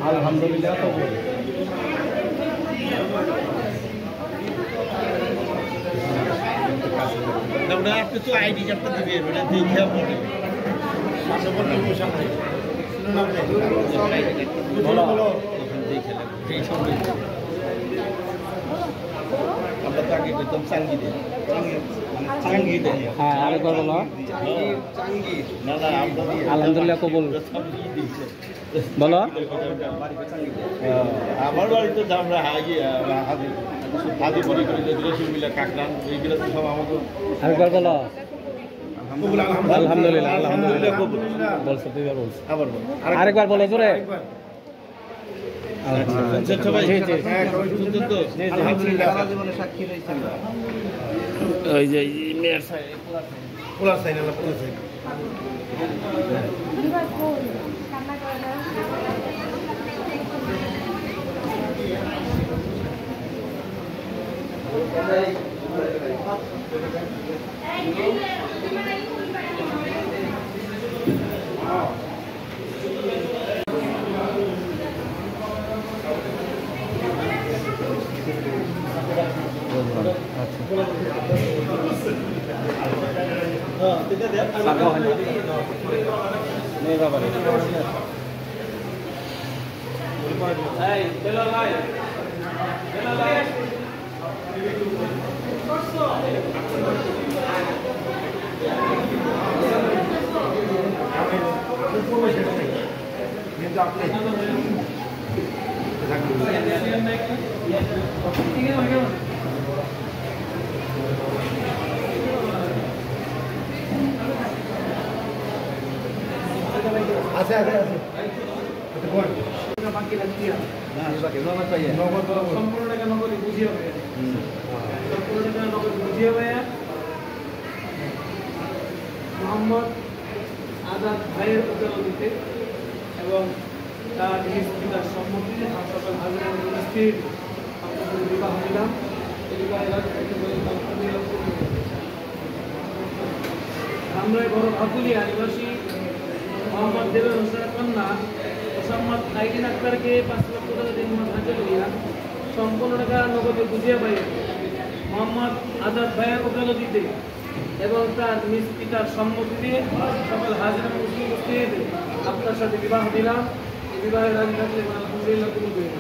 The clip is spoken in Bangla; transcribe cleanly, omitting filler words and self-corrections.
আলহামদুলিল্লাহ কবুল। আপনি তো আইডি কার্ডটা দিবেন, ওটা দেখে পড়ে আমরা তাকে করতাম চাঙ্গি দেয়, চাঙ্গি দেয়। হ্যাঁ, আরেকবার বলো। আলহামদুলিল্লাহ কবুল বলো। আমার বাড়িতে তো আমরা হাজি মনে করি যে কাকরান এইগুলো তো সব আমাকে। আরেকবার বলো। আলহামদুলিল্লাহ আলহামদুলিল্লাহ কবুল বলছো, দুইবার বলছো। আবার আরেকবার বলো জোরে। ওই যে মেয়ের সাইড পোলার সাইড আলা পোলার সাইড আছে আছে আছে বাকি লাগিয়া না বাকি নগদ পাইয়া নগদ সম্পূর্ণ টাকা নগদ বুঝিয়ে হবে। সম্পূর্ণ টাকা নগদ বুঝিয়ে হবে। মোহাম্মদ আজাদ ভাইয়ের উদ্যোগিতে এবং তার নিজ পিতার সম্মতিতে হাসপাতাল হাজির উপস্থিত আপনাদের বিবাহ দিলাম। আমরা বড় ভাতুলিয়া নিবাসী মোহাম্মদ দেবের হোসেনের কন্যা মোসাম্মদ আইডিন আক্তারকে 5 লক্ষ টাকা দিনমত হাতে করিয়া সম্পূর্ণ টাকা নগদে বুঝিয়ে পাইয়া মোহাম্মদ আজাদ ভাইয়ের ওকালতিতে এবং তার নিজ পিতার সম্মতিতে সকল হাজিরা মুসলিম উপস্থিত আপনার সাথে বিবাহ দিলাম। এই বিবাহের রাজি থাকলে আলহামদুলিল্লাহ কবুল করিলাম।